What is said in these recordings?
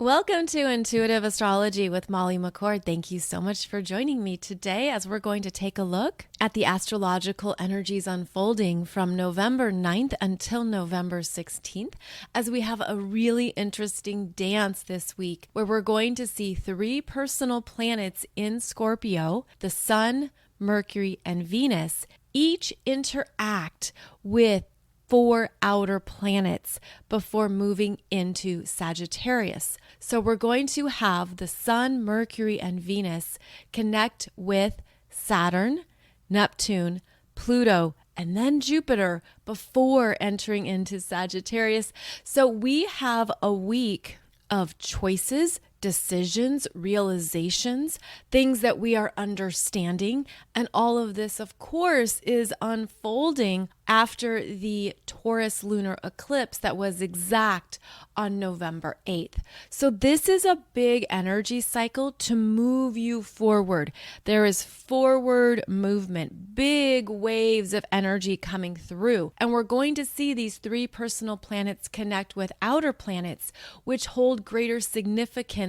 Welcome to Intuitive Astrology with Molly McCord. Thank you so much for joining me today as we're going to take a look at the astrological energies unfolding from November 9th until November 16th, as we have a really interesting dance this week where we're going to see three personal planets in Scorpio, the Sun, Mercury, and Venus, each interact with four outer planets before moving into Sagittarius. So we're going to have the Sun, Mercury, and Venus connect with Saturn, Neptune, Pluto, and then Jupiter before entering into Sagittarius. So we have a week of choices, decisions, realizations, things that we are understanding. And all of this, of course, is unfolding after the Taurus lunar eclipse that was exact on November 8th. So this is a big energy cycle to move you forward. There is forward movement, big waves of energy coming through. And we're going to see these three personal planets connect with outer planets, which hold greater significance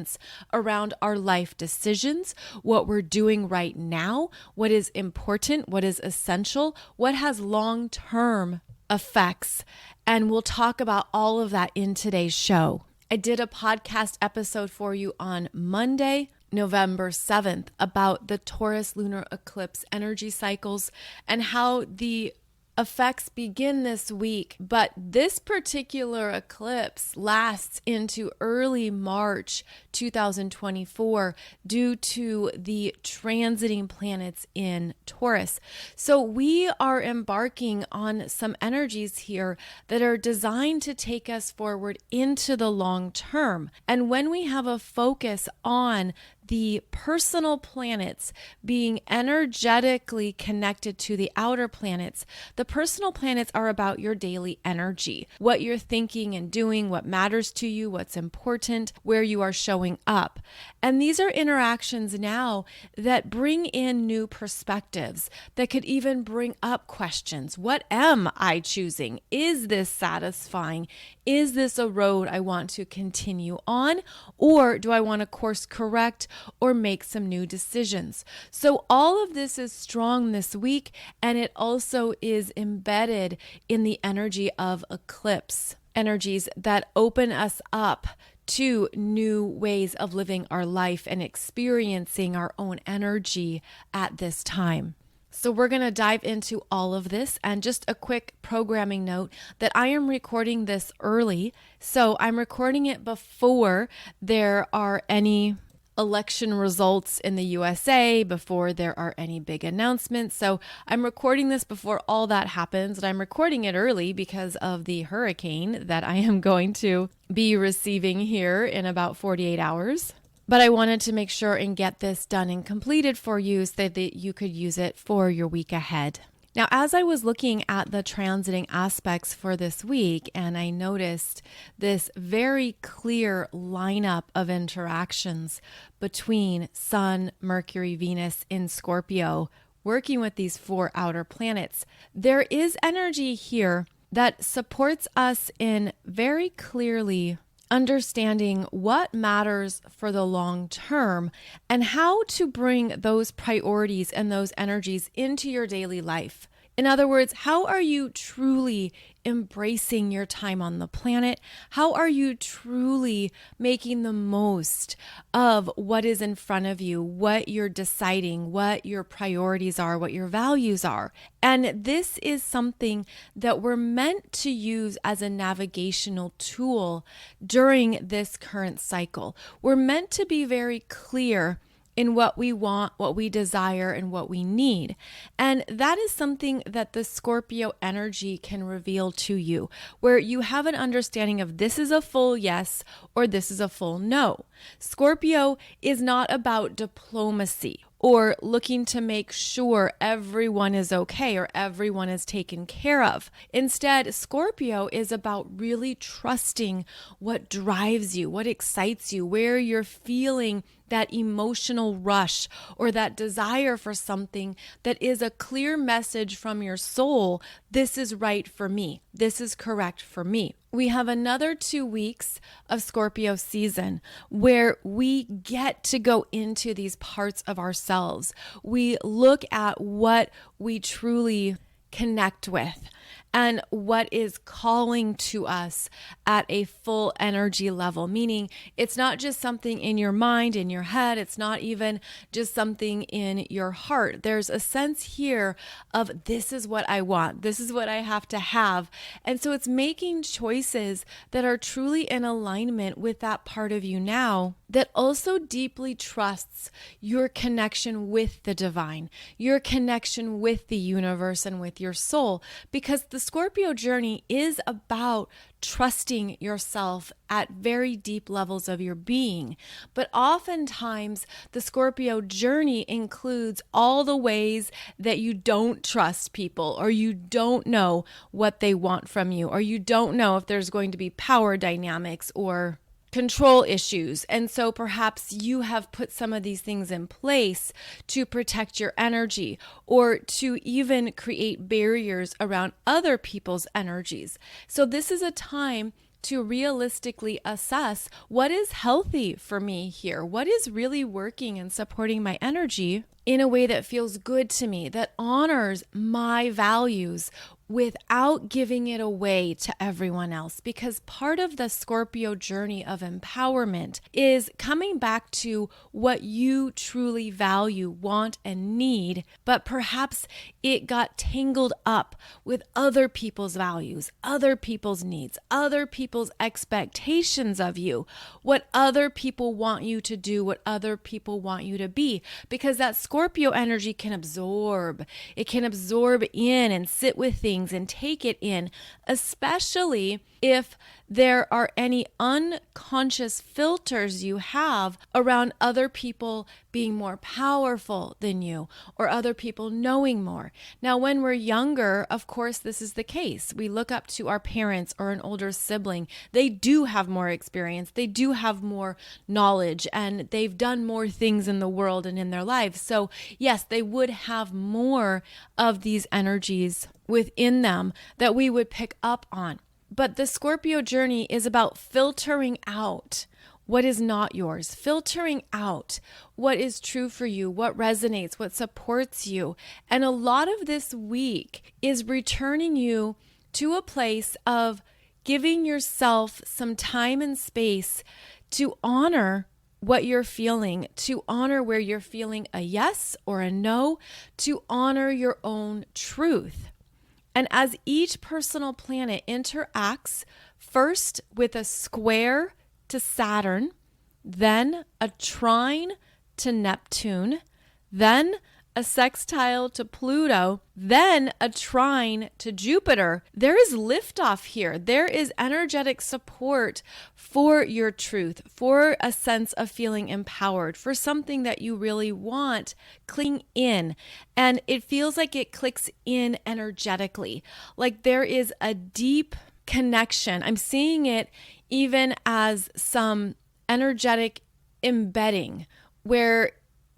around our life decisions, what we're doing right now, what is important, what is essential, what has long-term effects. And we'll talk about all of that in today's show. I did a podcast episode for you on Monday, November 7th, about the Taurus lunar eclipse energy cycles and how the effects begin this week, but this particular eclipse lasts into early March 2024 due to the transiting planets in Taurus. So we are embarking on some energies here that are designed to take us forward into the long term. And when we have a focus on the personal planets being energetically connected to the outer planets, the personal planets are about your daily energy, what you're thinking and doing, what matters to you, what's important, where you are showing up. And these are interactions now that bring in new perspectives, that could even bring up questions. What am I choosing? Is this satisfying? Is this a road I want to continue on? Or do I want to course correct or make some new decisions? So all of this is strong this week, and it also is embedded in the energy of eclipse, energies that open us up to new ways of living our life and experiencing our own energy at this time. So we're going to dive into all of this, and just a quick programming note that I am recording this early. So I'm recording it before there are any election results in the USA, before there are any big announcements. So I'm recording this before all that happens, and I'm recording it early because of the hurricane that I am going to be receiving here in about 48 hours. But I wanted to make sure and get this done and completed for you so that you could use it for your week ahead. Now, as I was looking at the transiting aspects for this week, and I noticed this very clear lineup of interactions between Sun, Mercury, Venus in Scorpio, working with these four outer planets, there is energy here that supports us in very clearly understanding what matters for the long term and how to bring those priorities and those energies into your daily life. In other words, how are you truly embracing your time on the planet? How are you truly making the most of what is in front of you, what you're deciding, what your priorities are, what your values are? And this is something that we're meant to use as a navigational tool during this current cycle. We're meant to be very clear in what we want, what we desire, and what we need. And that is something that the Scorpio energy can reveal to you, where you have an understanding of this is a full yes or this is a full no. Scorpio is not about diplomacy or looking to make sure everyone is okay or everyone is taken care of. Instead, Scorpio is about really trusting what drives you, what excites you, where you're feeling that emotional rush or that desire for something that is a clear message from your soul. This is right for me. This is correct for me. We have another 2 weeks of Scorpio season where we get to go into these parts of ourselves. We look at what we truly connect with and what is calling to us at a full energy level, meaning it's not just something in your mind, in your head. It's not even just something in your heart. There's a sense here of this is what I want. This is what I have to have. And so it's making choices that are truly in alignment with that part of you now that also deeply trusts your connection with the divine, your connection with the universe and with your soul, because the Scorpio journey is about trusting yourself at very deep levels of your being. But oftentimes the Scorpio journey includes all the ways that you don't trust people, or you don't know what they want from you, or you don't know if there's going to be power dynamics or control issues. And so perhaps you have put some of these things in place to protect your energy or to even create barriers around other people's energies. So this is a time to realistically assess what is healthy for me here, what is really working and supporting my energy in a way that feels good to me, that honors my values without giving it away to everyone else. Because part of the Scorpio journey of empowerment is coming back to what you truly value, want, and need, but perhaps it got tangled up with other people's values, other people's needs, other people's expectations of you, what other people want you to do, what other people want you to be. Because that Scorpio energy can absorb. It can absorb in and sit with things and take it in, especially if there are any unconscious filters you have around other people being more powerful than you or other people knowing more. Now, when we're younger, of course, this is the case. We look up to our parents or an older sibling. They do have more experience. They do have more knowledge, and they've done more things in the world and in their lives. So yes, they would have more of these energies within them that we would pick up on. But the Scorpio journey is about filtering out what is not yours, filtering out what is true for you, what resonates, what supports you. And a lot of this week is returning you to a place of giving yourself some time and space to honor what you're feeling, to honor where you're feeling a yes or a no, to honor your own truth. And as each personal planet interacts first with a square to Saturn, then a trine to Neptune, then a sextile to Pluto, then a trine to Jupiter, there is liftoff here. There is energetic support for your truth, for a sense of feeling empowered, for something that you really want, cling in. And it feels like it clicks in energetically, like there is a deep connection. I'm seeing it even as some energetic embedding where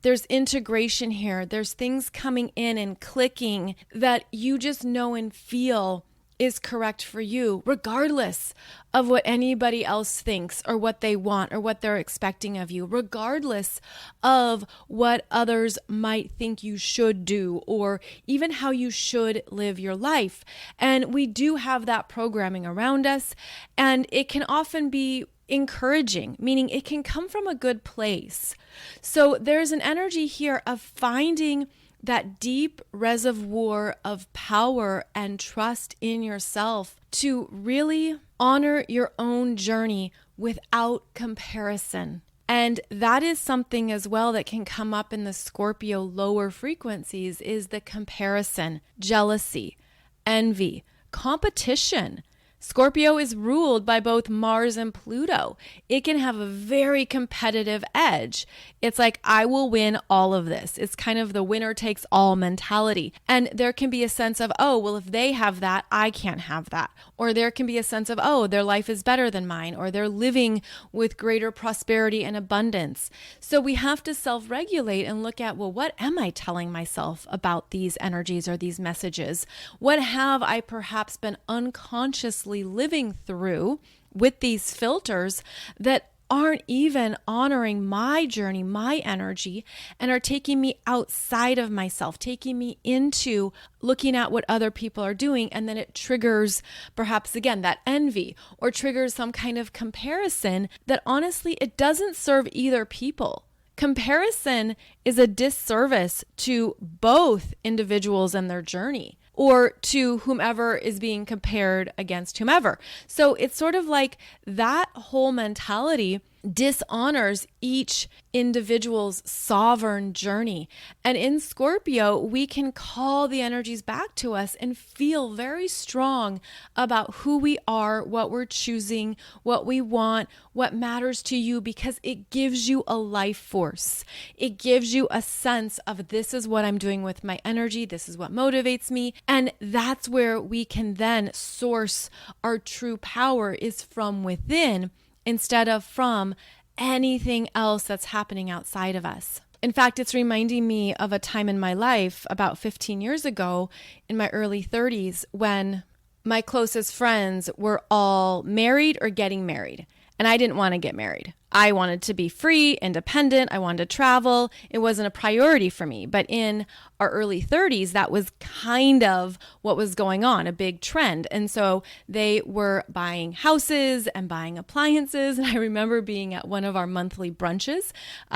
there's integration here. There's things coming in and clicking that you just know and feel is correct for you, regardless of what anybody else thinks or what they want or what they're expecting of you, regardless of what others might think you should do or even how you should live your life. And we do have that programming around us, and it can often be encouraging, meaning it can come from a good place. So there's an energy here of finding that deep reservoir of power and trust in yourself to really honor your own journey without comparison. And that is something as well that can come up in the Scorpio lower frequencies is the comparison, jealousy, envy, competition, Scorpio is ruled by both Mars and Pluto. It can have a very competitive edge. It's like, I will win all of this. It's kind of the winner takes all mentality. And there can be a sense of, oh, well, if they have that, I can't have that. Or there can be a sense of, oh, their life is better than mine, or they're living with greater prosperity and abundance. So we have to self-regulate and look at, well, what am I telling myself about these energies or these messages? What have I perhaps been unconsciously living through with these filters that aren't even honoring my journey, my energy, and are taking me outside of myself, taking me into looking at what other people are doing. And then it triggers perhaps again that envy, or triggers some kind of comparison that honestly, it doesn't serve either people. Comparison is a disservice to both individuals and their journey, or to whomever is being compared against whomever. So it's sort of like that whole mentality dishonors each individual's sovereign journey. And in Scorpio, we can call the energies back to us and feel very strong about who we are, what we're choosing, what we want, what matters to you, because it gives you a life force. It gives you a sense of, this is what I'm doing with my energy. This is what motivates me. And that's where we can then source our true power, is from within, instead of from anything else that's happening outside of us. In fact, it's reminding me of a time in my life about 15 years ago in my early 30s when my closest friends were all married or getting married. And I didn't want to get married. I wanted to be free, independent. I wanted to travel. It wasn't a priority for me. But in our early 30s, that was kind of what was going on, a big trend. And so they were buying houses and buying appliances. And I remember being at one of our monthly brunches.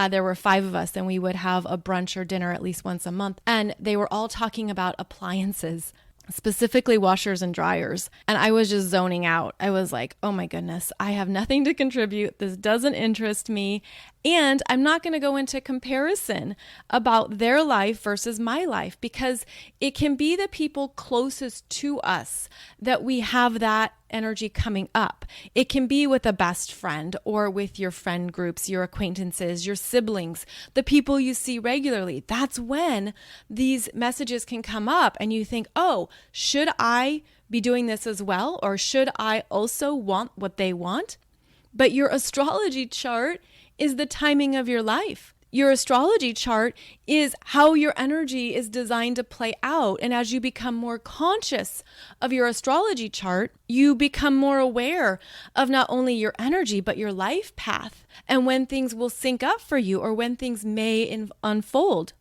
There were 5 of us, and we would have a brunch or dinner at least once a month. And they were all talking about appliances, specifically washers and dryers. And I was just zoning out. I was like, oh my goodness, I have nothing to contribute. This doesn't interest me. And I'm not going to go into comparison about their life versus my life, because it can be the people closest to us that we have that energy coming up. It can be with a best friend, or with your friend groups, your acquaintances, your siblings, the people you see regularly. That's when these messages can come up and you think, oh, should I be doing this as well? Or should I also want what they want? But your astrology chart is the timing of your life. Your astrology chart is how your energy is designed to play out. And as you become more conscious of your astrology chart, you become more aware of not only your energy, but your life path, and when things will sync up for you, or when things may unfold.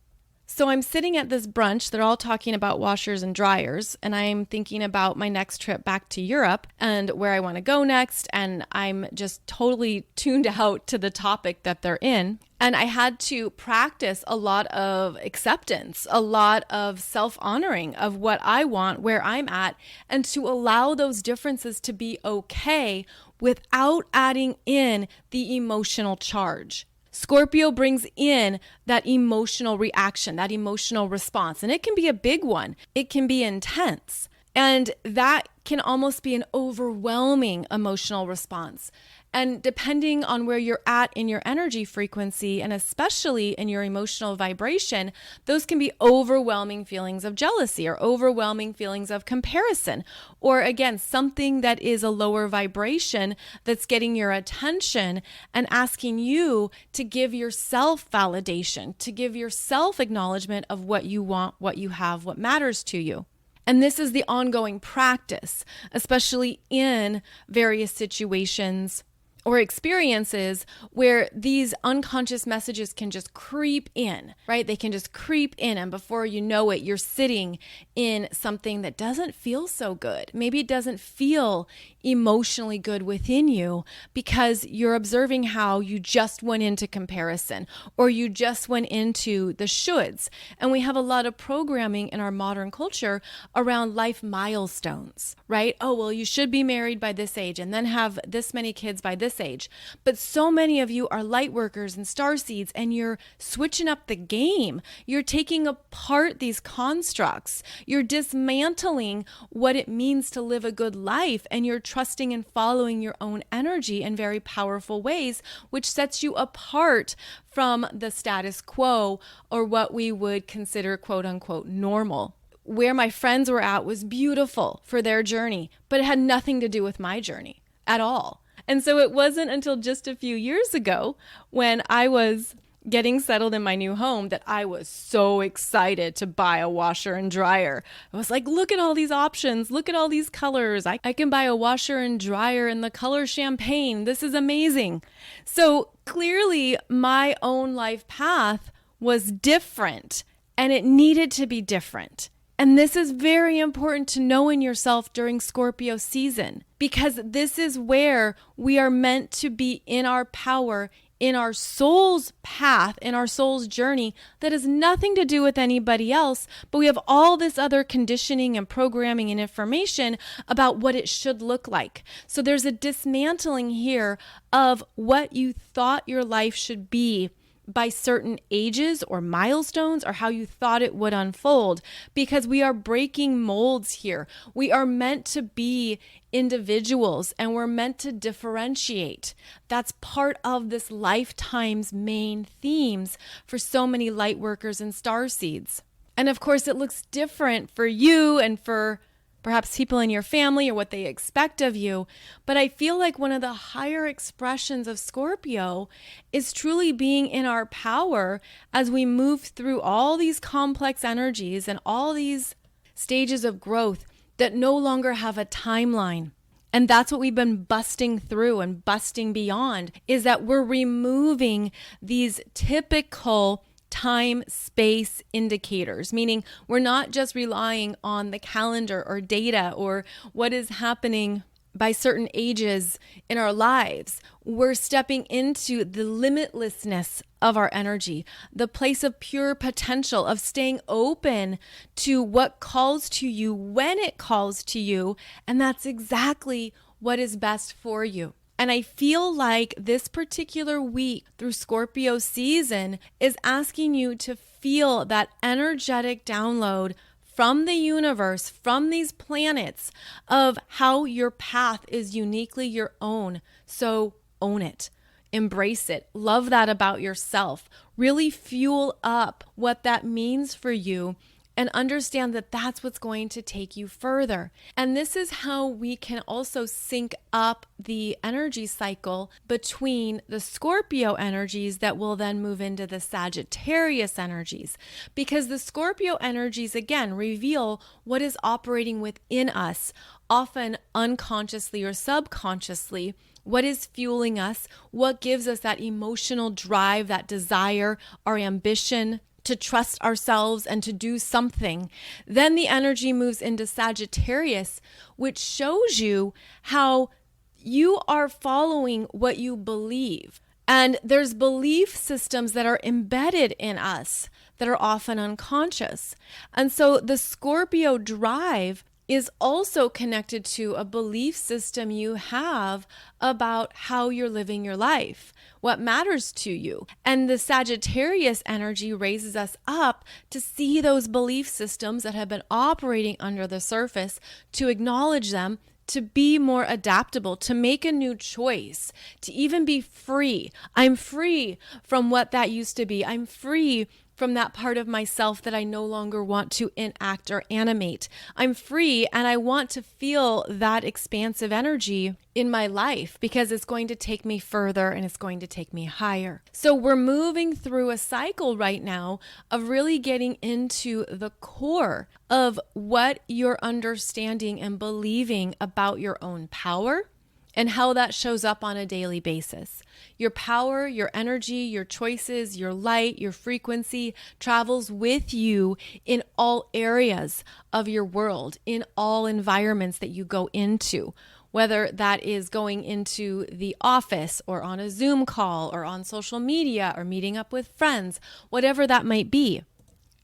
So I'm sitting at this brunch. They're all talking about washers and dryers, and I'm thinking about my next trip back to Europe and where I want to go next. And I'm just totally tuned out to the topic that they're in. And I had to practice a lot of acceptance, a lot of self-honoring of what I want, where I'm at, and to allow those differences to be okay without adding in the emotional charge. Scorpio brings in that emotional reaction, that emotional response, and it can be a big one. It can be intense, and that can almost be an overwhelming emotional response. And depending on where you're at in your energy frequency, and especially in your emotional vibration, those can be overwhelming feelings of jealousy, or overwhelming feelings of comparison, or again, something that is a lower vibration that's getting your attention and asking you to give yourself validation, to give yourself acknowledgement of what you want, what you have, what matters to you. And this is the ongoing practice, especially in various situations or experiences where these unconscious messages can just creep in, right? They can just creep in, and before you know it, you're sitting in something that doesn't feel so good. Maybe it doesn't feel emotionally good within you because you're observing how you just went into comparison, or you just went into the shoulds. And we have a lot of programming in our modern culture around life milestones, right? Oh, well, you should be married by this age and then have this many kids by this age. But so many of you are light workers and starseeds, and you're switching up the game. You're taking apart these constructs. You're dismantling what it means to live a good life, and you're trusting and following your own energy in very powerful ways, which sets you apart from the status quo or what we would consider quote unquote normal. Where my friends were at was beautiful for their journey, but it had nothing to do with my journey at all. And so it wasn't until just a few years ago when I was getting settled in my new home that I was so excited to buy a washer and dryer. I was like, look at all these options. Look at all these colors. I can buy a washer and dryer in the color champagne. This is amazing. So clearly my own life path was different and it needed to be different. And this is very important to know in yourself during Scorpio season, because this is where we are meant to be in our power, in our soul's path, in our soul's journey that has nothing to do with anybody else, but we have all this other conditioning and programming and information about what it should look like. So there's a dismantling here of what you thought your life should be by certain ages or milestones or how you thought it would unfold, because we are breaking molds here. We are meant to be individuals and we're meant to differentiate. That's part of this lifetime's main themes for so many light workers and starseeds. And of course, it looks different for you and for perhaps people in your family or what they expect of you. But I feel like one of the higher expressions of Scorpio is truly being in our power as we move through all these complex energies and all these stages of growth that no longer have a timeline. And that's what we've been busting through and busting beyond, is that we're removing these typical time-space indicators, meaning we're not just relying on the calendar or data or what is happening by certain ages in our lives. We're stepping into the limitlessness of our energy, the place of pure potential, of staying open to what calls to you when it calls to you, and that's exactly what is best for you. And I feel like this particular week through Scorpio season is asking you to feel that energetic download from the universe, from these planets, of how your path is uniquely your own. So own it, embrace it, love that about yourself, really fuel up what that means for you, and understand that that's what's going to take you further. And this is how we can also sync up the energy cycle between the Scorpio energies that will then move into the Sagittarius energies. Because the Scorpio energies, again, reveal what is operating within us, often unconsciously or subconsciously. What is fueling us? What gives us that emotional drive, that desire, our ambition to trust ourselves and to do something? Then the energy moves into Sagittarius, which shows you how you are following what you believe. And there's belief systems that are embedded in us that are often unconscious. And so the Scorpio drive is also connected to a belief system you have about how you're living your life, what matters to you. And the Sagittarius energy raises us up to see those belief systems that have been operating under the surface, to acknowledge them, to be more adaptable, to make a new choice, to even be free. I'm free from what that used to be. I'm free from that part of myself that I no longer want to enact or animate. I'm free and I want to feel that expansive energy in my life because it's going to take me further and it's going to take me higher. So we're moving through a cycle right now of really getting into the core of what you're understanding and believing about your own power and how that shows up on a daily basis. Your power, your energy, your choices, your light, your frequency travels with you in all areas of your world, in all environments that you go into, whether that is going into the office or on a Zoom call or on social media or meeting up with friends, whatever that might be.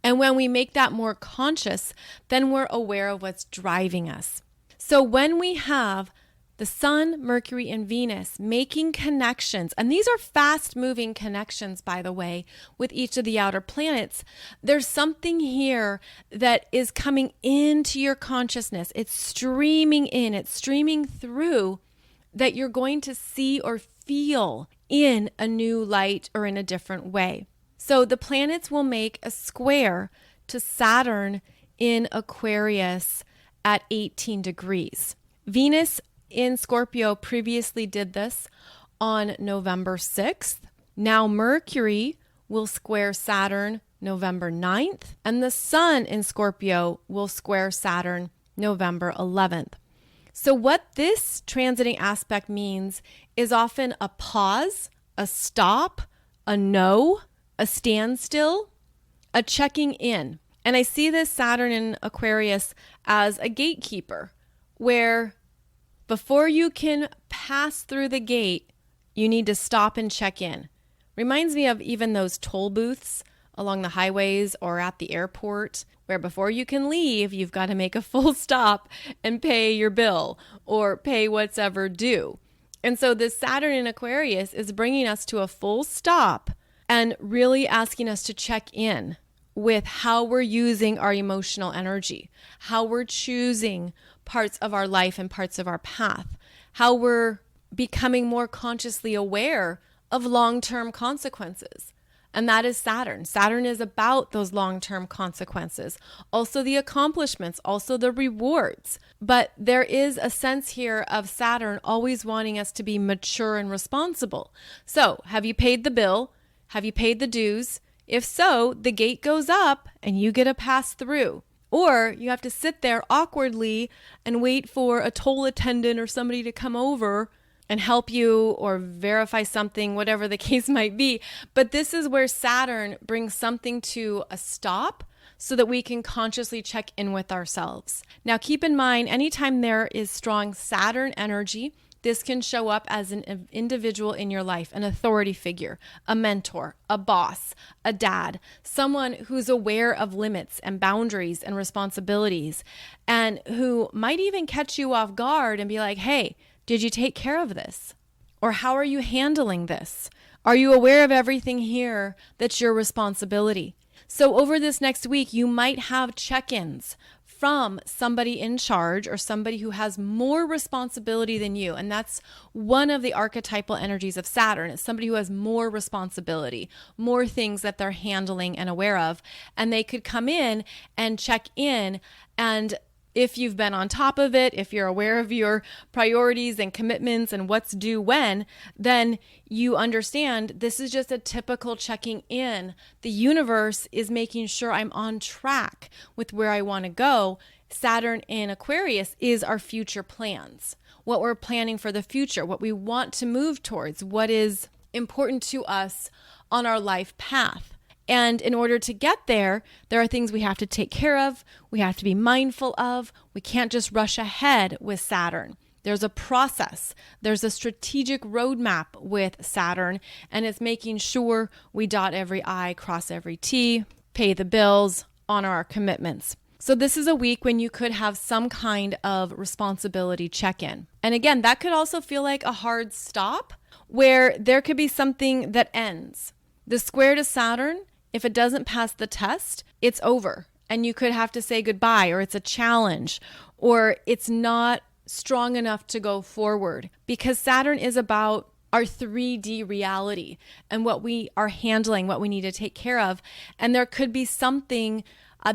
And when we make that more conscious, then we're aware of what's driving us. So when we have The Sun, Mercury, and Venus making connections. And these are fast-moving connections, by the way, with each of the outer planets. There's something here that is coming into your consciousness. It's streaming in, it's streaming through, that you're going to see or feel in a new light or in a different way. So the planets will make a square to Saturn in Aquarius at 18 degrees. Venus in Scorpio previously did this on November 6th. Now Mercury will square Saturn November 9th, and the Sun in Scorpio will square Saturn November 11th. So what this transiting aspect means is often a pause, a stop, a no, a standstill, a checking in. And I see this Saturn in Aquarius as a gatekeeper, where before you can pass through the gate, you need to stop and check in. Reminds me of even those toll booths along the highways or at the airport, where before you can leave, you've got to make a full stop and pay your bill or pay what's ever due. And so this Saturn in Aquarius is bringing us to a full stop and really asking us to check in with how we're using our emotional energy, how we're choosing parts of our life and parts of our path, how we're becoming more consciously aware of long-term consequences. And that is Saturn. Saturn is about those long-term consequences, also the accomplishments, also the rewards. But there is a sense here of Saturn always wanting us to be mature and responsible. So, have you paid the bill? Have you paid the dues? If so, the gate goes up and you get a pass through. Or you have to sit there awkwardly and wait for a toll attendant or somebody to come over and help you or verify something, whatever the case might be. But this is where Saturn brings something to a stop so that we can consciously check in with ourselves. Now, keep in mind, anytime there is strong Saturn energy, this can show up as an individual in your life, an authority figure, a mentor, a boss, a dad, someone who's aware of limits and boundaries and responsibilities, and who might even catch you off guard and be like, hey, did you take care of this? Or how are you handling this? Are you aware of everything here that's your responsibility? So over this next week, you might have check-ins from somebody in charge or somebody who has more responsibility than you. And that's one of the archetypal energies of Saturn. It's somebody who has more responsibility, more things that they're handling and aware of. And they could come in and check in, and if you've been on top of it, if you're aware of your priorities and commitments and what's due when, then you understand this is just a typical checking in. The universe is making sure I'm on track with where I want to go. Saturn in Aquarius is our future plans, what we're planning for the future, what we want to move towards, what is important to us on our life path. And in order to get there, there are things we have to take care of, we have to be mindful of. We can't just rush ahead with Saturn. There's a process. There's a strategic roadmap with Saturn, and it's making sure we dot every I, cross every T, pay the bills, honor our commitments. So this is a week when you could have some kind of responsibility check-in. And again, that could also feel like a hard stop where there could be something that ends. The square to Saturn, if it doesn't pass the test, it's over. And you could have to say goodbye, or it's a challenge, or it's not strong enough to go forward. Because Saturn is about our 3D reality and what we are handling, what we need to take care of. And there could be something,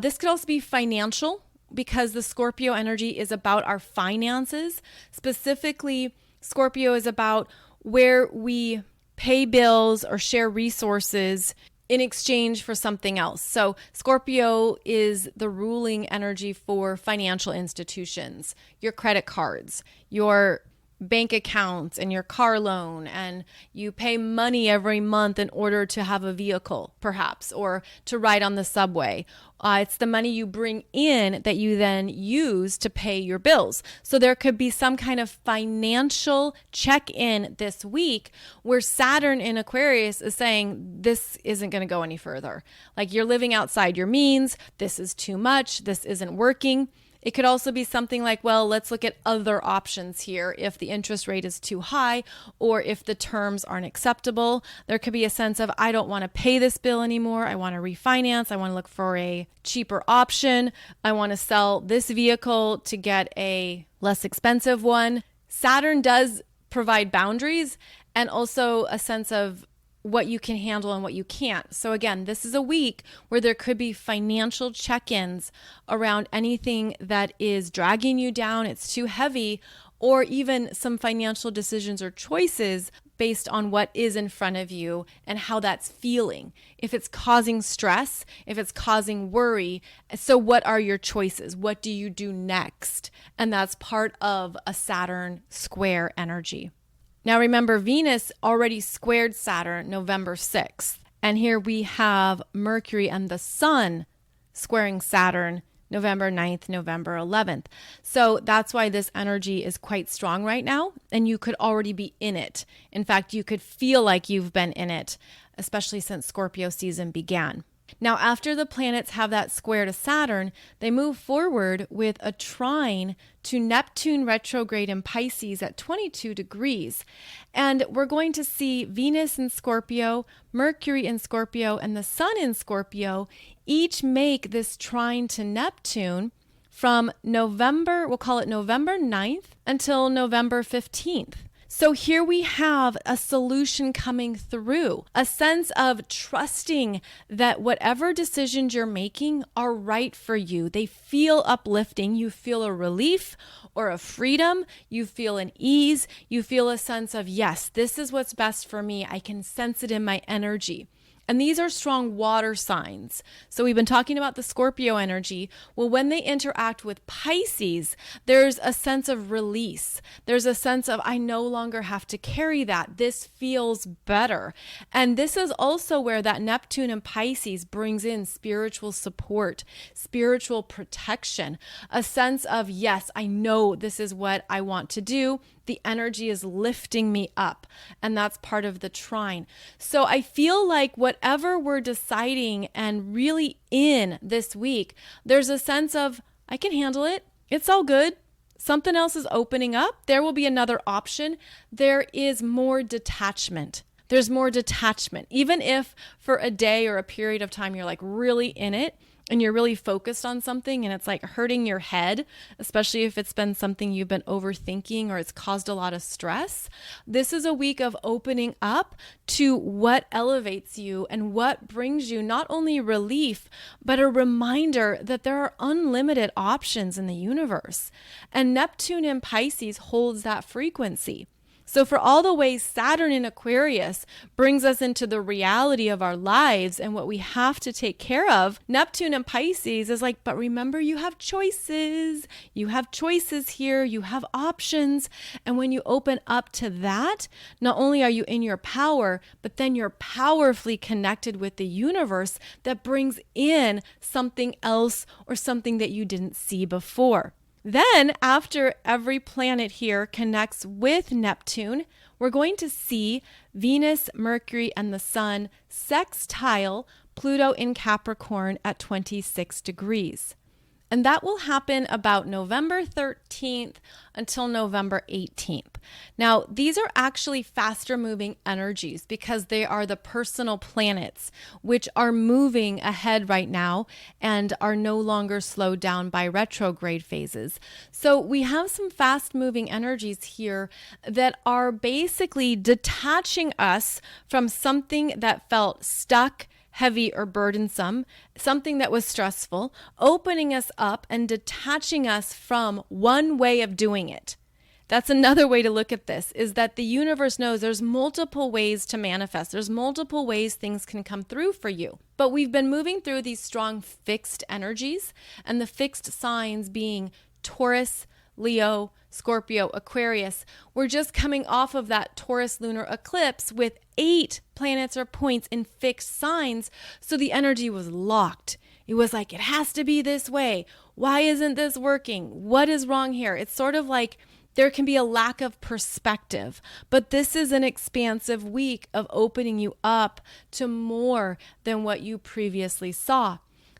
this could also be financial, because the Scorpio energy is about our finances. Specifically, Scorpio is about where we pay bills or share resources in exchange for something else. So Scorpio is the ruling energy for financial institutions, your credit cards, your bank accounts and your car loan, and you pay money every month in order to have a vehicle, perhaps, or to ride on the subway. It's the money you bring in that you then use to pay your bills. So there could be some kind of financial check-in this week where Saturn in Aquarius is saying, this isn't going to go any further. Like, you're living outside your means. This is too much. This isn't working. It could also be something like, well, let's look at other options here if the interest rate is too high or if the terms aren't acceptable. There could be a sense of, I don't want to pay this bill anymore. I want to refinance. I want to look for a cheaper option. I want to sell this vehicle to get a less expensive one. Saturn does provide boundaries and also a sense of what you can handle and what you can't. So again, this is a week where there could be financial check-ins around anything that is dragging you down, it's too heavy, or even some financial decisions or choices based on what is in front of you and how that's feeling. If it's causing stress, if it's causing worry, so what are your choices? What do you do next? And that's part of a Saturn square energy. Now remember, Venus already squared Saturn November 6th. And here we have Mercury and the Sun squaring Saturn November 9th, November 11th. So that's why this energy is quite strong right now. And you could already be in it. In fact, you could feel like you've been in it, especially since Scorpio season began. Now, after the planets have that square to Saturn, they move forward with a trine to Neptune retrograde in Pisces at 22 degrees. And we're going to see Venus in Scorpio, Mercury in Scorpio, and the Sun in Scorpio each make this trine to Neptune from November, we'll call it November 9th until November 15th. So here we have a solution coming through, a sense of trusting that whatever decisions you're making are right for you. They feel uplifting. You feel a relief or a freedom. You feel an ease. You feel a sense of, yes, this is what's best for me. I can sense it in my energy. And these are strong water signs. So we've been talking about the Scorpio energy. Well, when they interact with Pisces, there's a sense of release. There's a sense of, I no longer have to carry that. This feels better. And this is also where that Neptune and Pisces brings in spiritual support, spiritual protection, a sense of, yes, I know this is what I want to do. The energy is lifting me up, and that's part of the trine. So I feel like whatever we're deciding and really in this week, there's a sense of, I can handle it. It's all good. Something else is opening up. There will be another option. There is more detachment. There's more detachment. Even if for a day or a period of time, you're like really in it, and you're really focused on something and it's like hurting your head, especially if it's been something you've been overthinking or it's caused a lot of stress. This is a week of opening up to what elevates you and what brings you not only relief, but a reminder that there are unlimited options in the universe. And Neptune in Pisces holds that frequency. So for all the ways Saturn in Aquarius brings us into the reality of our lives and what we have to take care of, Neptune and Pisces is like, but remember, you have choices. You have choices here. You have options. And when you open up to that, not only are you in your power, but then you're powerfully connected with the universe that brings in something else or something that you didn't see before. Then, after every planet here connects with Neptune, we're going to see Venus, Mercury, and the Sun sextile Pluto in Capricorn at 26 degrees. And that will happen about November 13th until November 18th. Now, these are actually faster moving energies because they are the personal planets, which are moving ahead right now and are no longer slowed down by retrograde phases. So we have some fast moving energies here that are basically detaching us from something that felt stuck, heavy, or burdensome, something that was stressful, opening us up and detaching us from one way of doing it. That's another way to look at this, is that the universe knows there's multiple ways to manifest. There's multiple ways things can come through for you. But we've been moving through these strong fixed energies, and the fixed signs being Taurus, Leo, Scorpio, Aquarius. We're just coming off of that Taurus lunar eclipse with 8 planets or points in fixed signs. So the energy was locked. It was like, it has to be this way. Why isn't this working? What is wrong here? It's sort of like there can be a lack of perspective, but this is an expansive week of opening you up to more than what you previously saw.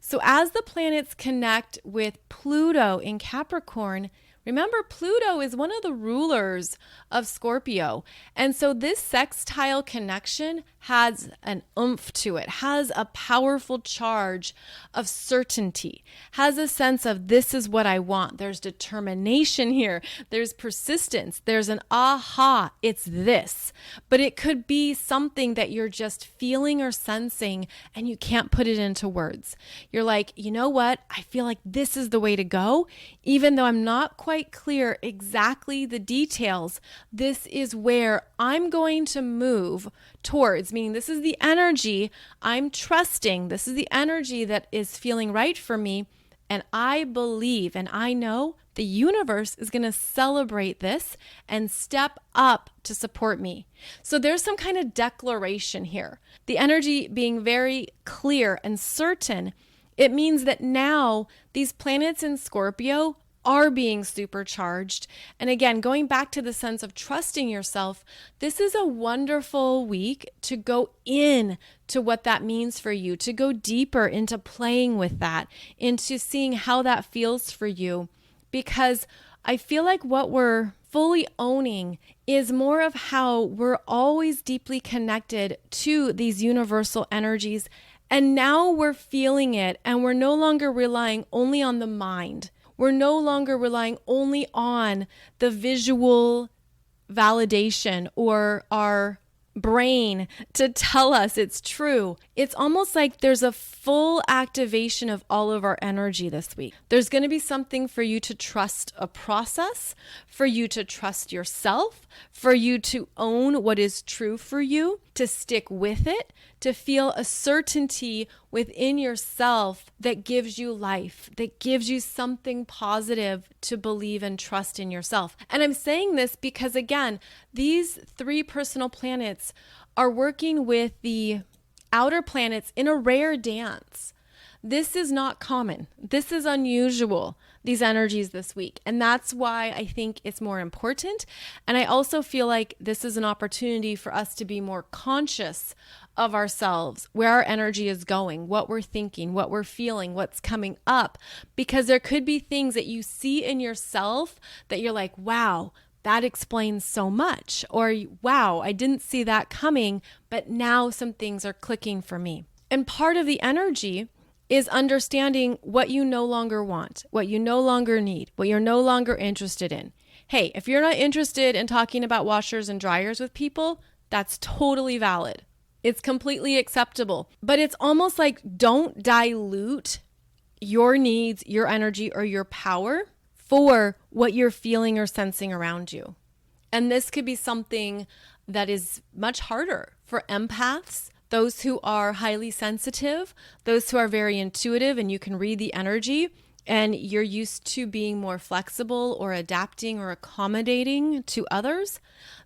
So as the planets connect with Pluto in Capricorn, remember, Pluto is one of the rulers of Scorpio. And so this sextile connection has an oomph to it, has a powerful charge of certainty, has a sense of this is what I want. There's determination here. There's persistence. There's an aha, it's this. But it could be something that you're just feeling or sensing and you can't put it into words. You're like, you know what? I feel like this is the way to go. Even though I'm not quite clear exactly the details, this is where I'm going to move towards, meaning this is the energy I'm trusting. This is the energy that is feeling right for me. And I believe and I know the universe is going to celebrate this and step up to support me. So there's some kind of declaration here. The energy being very clear and certain. It means that now these planets in Scorpio are being supercharged. And again, going back to the sense of trusting yourself, this is a wonderful week to go in to what that means for you, to go deeper into playing with that, into seeing how that feels for you. Because I feel like what we're fully owning is more of how we're always deeply connected to these universal energies. And now we're feeling it, and we're no longer relying only on the mind. We're no longer relying only on the visual validation or our brain to tell us it's true. It's almost like there's a full activation of all of our energy this week. There's going to be something for you to trust a process, for you to trust yourself, for you to own what is true for you, to stick with it, to feel a certainty within yourself that gives you life, that gives you something positive to believe and trust in yourself. And I'm saying this because, again, these three personal planets are working with the outer planets in a rare dance. This is not common. This is unusual, these energies this week. And that's why I think it's more important. And I also feel like this is an opportunity for us to be more conscious of ourselves, where our energy is going, what we're thinking, what we're feeling, what's coming up. Because there could be things that you see in yourself that you're like, wow, that explains so much. Or, wow, I didn't see that coming, but now some things are clicking for me. And part of the energy is understanding what you no longer want, what you no longer need, what you're no longer interested in. Hey, if you're not interested in talking about washers and dryers with people, that's totally valid. It's completely acceptable. But it's almost like don't dilute your needs, your energy, or your power for what you're feeling or sensing around you. And this could be something that is much harder for empaths, those who are highly sensitive, those who are very intuitive and you can read the energy and you're used to being more flexible or adapting or accommodating to others.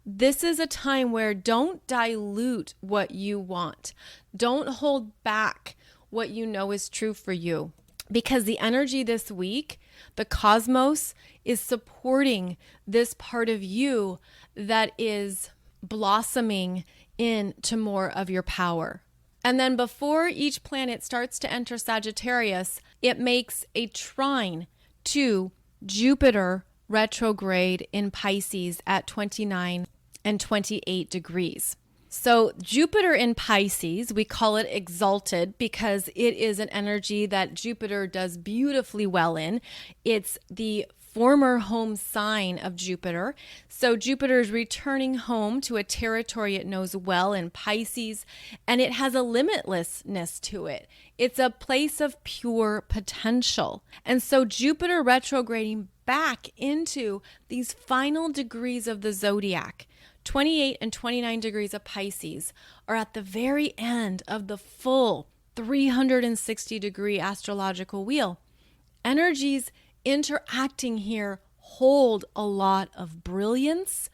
This is a time where don't dilute what you want. Don't hold back what you know is true for you. Because the energy this week, the cosmos is supporting this part of you that is blossoming into more of your power. And then before each planet starts to enter Sagittarius, it makes a trine to Jupiter retrograde in Pisces at 29 and 28 degrees. So Jupiter in Pisces, we call it exalted because it is an energy that Jupiter does beautifully well in. It's the former home sign of Jupiter. So Jupiter is returning home to a territory it knows well in Pisces, and it has a limitlessness to it. It's a place of pure potential. And so Jupiter retrograding back into these final degrees of the zodiac, 28 and 29 degrees of Pisces, are at the very end of the full 360-degree astrological wheel. Energies interacting here hold a lot of brilliance,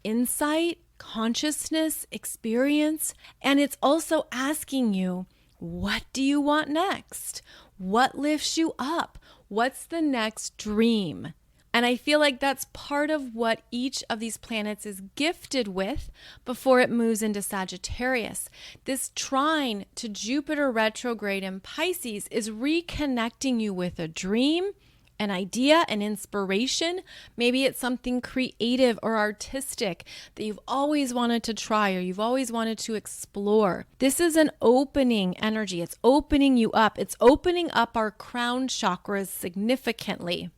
insight, consciousness, experience, and it's also asking you, what do you want next? What lifts you up? What's the next dream? And I feel like that's part of what each of these planets is gifted with before it moves into Sagittarius. This trine to Jupiter retrograde in Pisces is reconnecting you with a dream, an idea, an inspiration. Maybe it's something creative or artistic that you've always wanted to try or you've always wanted to explore. This is an opening energy. It's opening you up. It's opening up our crown chakras significantly.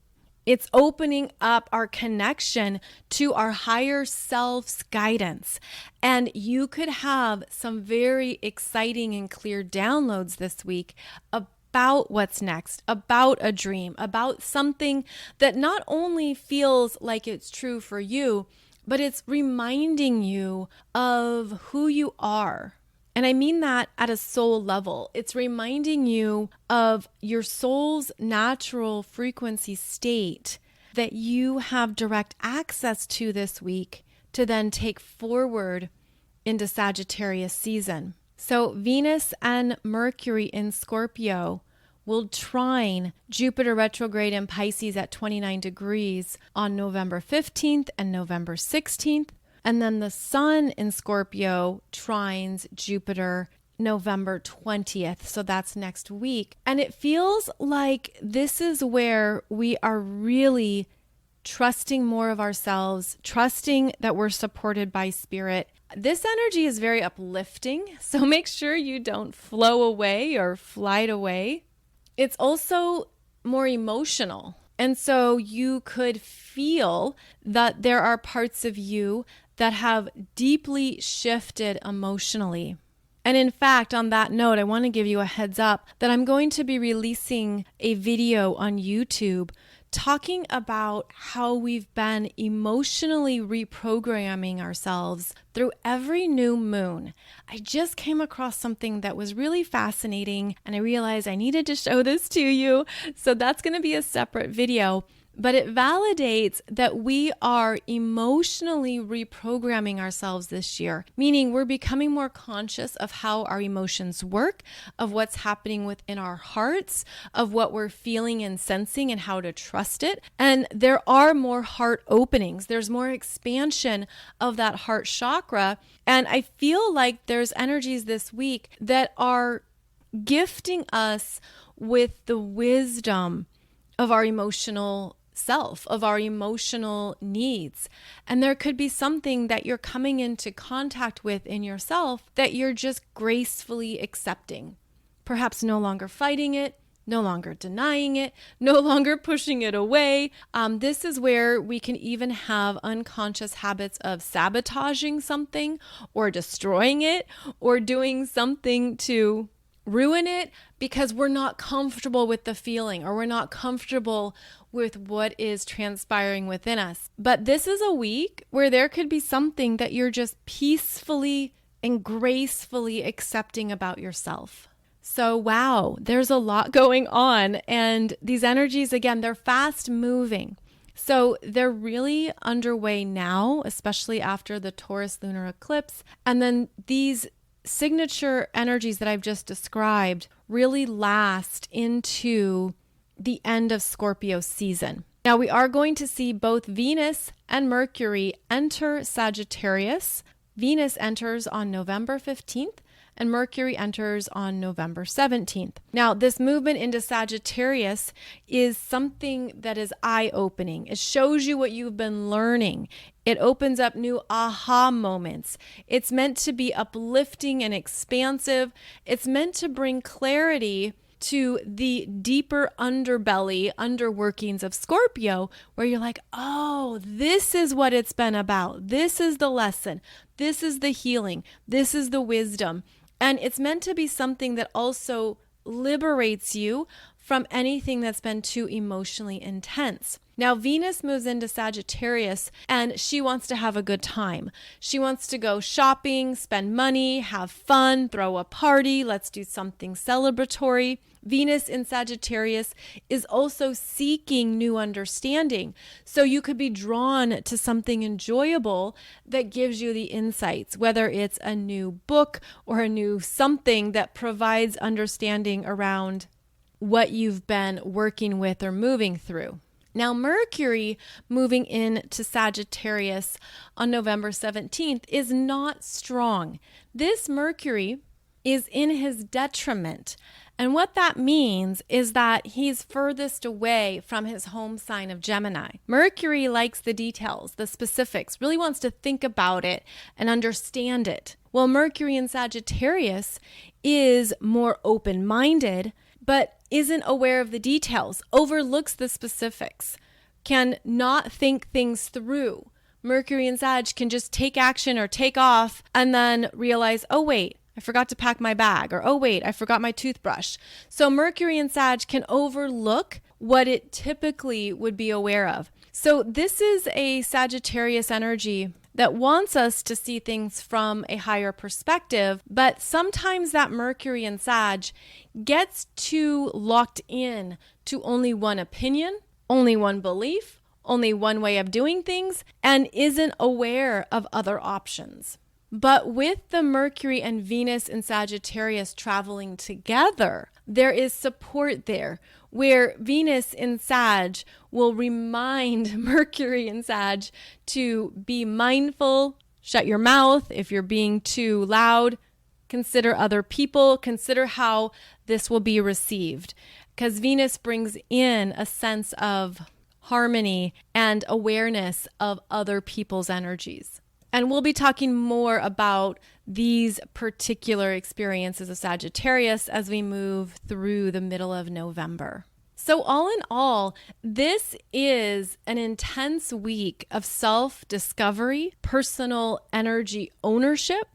It's opening up our connection to our higher self's guidance. And you could have some very exciting and clear downloads this week about what's next, about a dream, about something that not only feels like it's true for you, but it's reminding you of who you are. And I mean that at a soul level. It's reminding you of your soul's natural frequency state that you have direct access to this week to then take forward into Sagittarius season. So Venus and Mercury in Scorpio will trine Jupiter retrograde in Pisces at 29 degrees on November 15th and November 16th. And then the Sun in Scorpio trines Jupiter November 20th. So that's next week. And it feels like this is where we are really trusting more of ourselves, trusting that we're supported by spirit. This energy is very uplifting. So make sure you don't flow away or flight away. It's also more emotional. And so you could feel that there are parts of you that have deeply shifted emotionally. And in fact, on that note, I want to give you a heads up that I'm going to be releasing a video on YouTube talking about how we've been emotionally reprogramming ourselves through every new moon. I just came across something that was really fascinating, and I realized I needed to show this to you. So that's going to be a separate video. But it validates that we are emotionally reprogramming ourselves this year, meaning we're becoming more conscious of how our emotions work, of what's happening within our hearts, of what we're feeling and sensing and how to trust it. And there are more heart openings. There's more expansion of that heart chakra. And I feel like there's energies this week that are gifting us with the wisdom of our emotional self, of our emotional needs. And there could be something that you're coming into contact with in yourself that you're just gracefully accepting. Perhaps no longer fighting it, no longer denying it, no longer pushing it away. This is where we can even have unconscious habits of sabotaging something or destroying it or doing something to ruin it because we're not comfortable with the feeling or we're not comfortable with what is transpiring within us. But this is a week where there could be something that you're just peacefully and gracefully accepting about yourself. So wow, there's a lot going on. And these energies, again, they're fast moving. So they're really underway now, especially after the Taurus lunar eclipse. And then these signature energies that I've just described really last into the end of Scorpio season. Now we are going to see both Venus and Mercury enter Sagittarius. Venus enters on November 15th and Mercury enters on November 17th. Now, this movement into Sagittarius is something that is eye-opening. It shows you what you've been learning. It opens up new aha moments. It's meant to be uplifting and expansive. It's meant to bring clarity to the deeper underbelly, underworkings of Scorpio, where you're like, oh, this is what it's been about. This is the lesson. This is the healing. This is the wisdom. And it's meant to be something that also liberates you from anything that's been too emotionally intense. Now, Venus moves into Sagittarius and she wants to have a good time. She wants to go shopping, spend money, have fun, throw a party. Let's do something celebratory. Venus in Sagittarius is also seeking new understanding. So you could be drawn to something enjoyable that gives you the insights, whether it's a new book or a new something that provides understanding around what you've been working with or moving through. Now, Mercury moving into Sagittarius on November 17th is not strong. This Mercury is in his detriment. And what that means is that he's furthest away from his home sign of Gemini. Mercury likes the details, the specifics, really wants to think about it and understand it. Well, Mercury in Sagittarius is more open-minded, but isn't aware of the details, overlooks the specifics, can not think things through. Mercury in Sag can just take action or take off and then realize, oh wait, I forgot to pack my bag, or oh wait, I forgot my toothbrush. So Mercury in Sag can overlook what it typically would be aware of. So this is a Sagittarius energy that wants us to see things from a higher perspective, but sometimes that Mercury in Sag gets too locked in to only one opinion, only one belief, only one way of doing things, and isn't aware of other options. But with the Mercury and Venus in Sagittarius traveling together, there is support there, where Venus in Sag will remind Mercury in Sag to be mindful, shut your mouth if you're being too loud, consider other people, consider how this will be received. Because Venus brings in a sense of harmony and awareness of other people's energies. And we'll be talking more about these particular experiences of Sagittarius as we move through the middle of November. So all in all, this is an intense week of self-discovery, personal energy ownership,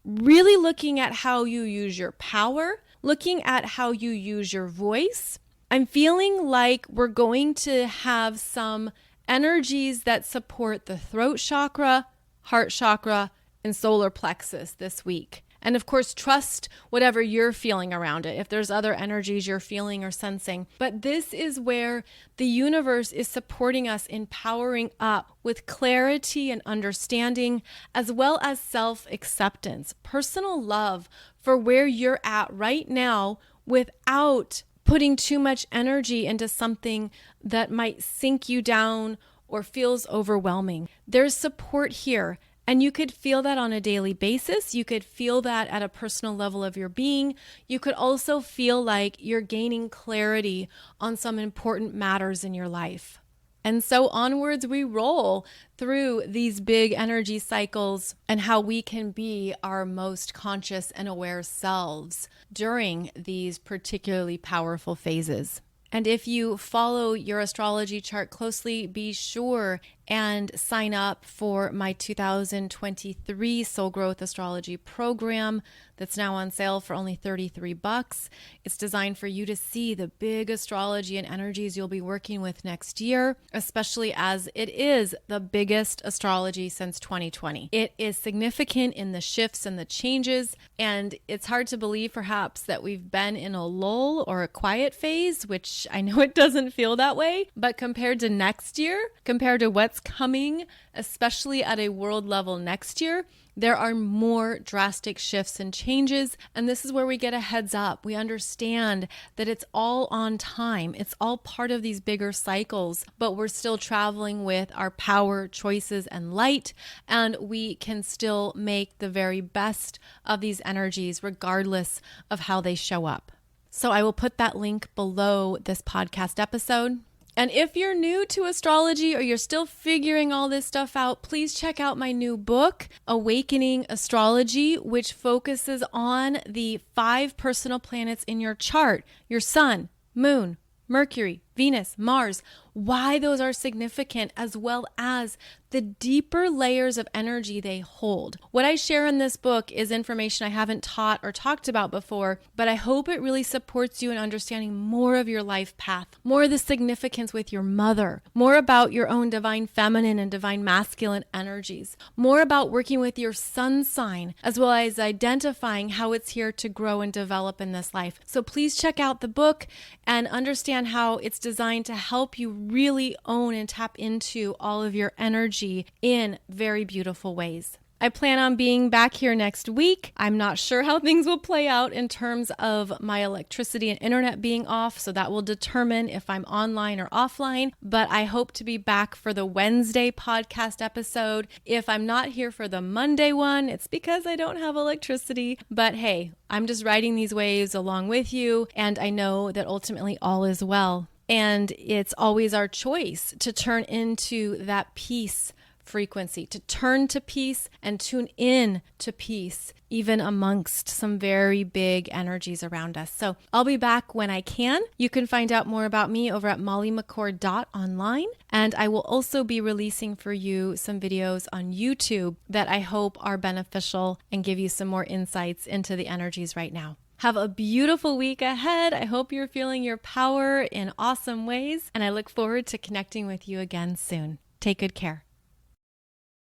really looking at how you use your power, looking at how you use your voice. I'm feeling like we're going to have some energies that support the throat chakra, heart chakra, and solar plexus this week. And of course, trust whatever you're feeling around it, if there's other energies you're feeling or sensing. But this is where the universe is supporting us in powering up with clarity and understanding, as well as self-acceptance, personal love for where you're at right now without putting too much energy into something that might sink you down or feels overwhelming. There's support here, and you could feel that on a daily basis. You could feel that at a personal level of your being. You could also feel like you're gaining clarity on some important matters in your life. And so onwards we roll through these big energy cycles and how we can be our most conscious and aware selves during these particularly powerful phases. And if you follow your astrology chart closely, be sure and sign up for my 2023 Soul Growth Astrology program that's now on sale for only $33. It's designed for you to see the big astrology and energies you'll be working with next year, especially as it is the biggest astrology since 2020. It is significant in the shifts and the changes, and it's hard to believe perhaps that we've been in a lull or a quiet phase, which I know it doesn't feel that way, but compared to next year, compared to what's coming, especially at a world level next year, there are more drastic shifts and changes, and this is where we get a heads up. We understand that it's all on time. It's all part of these bigger cycles, but we're still traveling with our power, choices, and light, and we can still make the very best of these energies regardless of how they show up. So I will put that link below this podcast episode. And if you're new to astrology or you're still figuring all this stuff out, please check out my new book, Awakening Astrology, which focuses on the 5 personal planets in your chart, your sun, moon, Mercury, Venus, Mars, why those are significant, as well as the deeper layers of energy they hold. What I share in this book is information I haven't taught or talked about before, but I hope it really supports you in understanding more of your life path, more of the significance with your mother, more about your own divine feminine and divine masculine energies, more about working with your sun sign, as well as identifying how it's here to grow and develop in this life. So please check out the book and understand how it's designed to help you really own and tap into all of your energy in very beautiful ways. I plan on being back here next week. I'm not sure how things will play out in terms of my electricity and internet being off, so that will determine if I'm online or offline. But I hope to be back for the Wednesday podcast episode. If I'm not here for the Monday one, it's because I don't have electricity. But hey, I'm just riding these waves along with you, and I know that ultimately all is well. And it's always our choice to turn into that peace frequency, to turn to peace and tune in to peace, even amongst some very big energies around us. So I'll be back when I can. You can find out more about me over at mollymccord.online. And I will also be releasing for you some videos on YouTube that I hope are beneficial and give you some more insights into the energies right now. Have a beautiful week ahead. I hope you're feeling your power in awesome ways, and I look forward to connecting with you again soon. Take good care.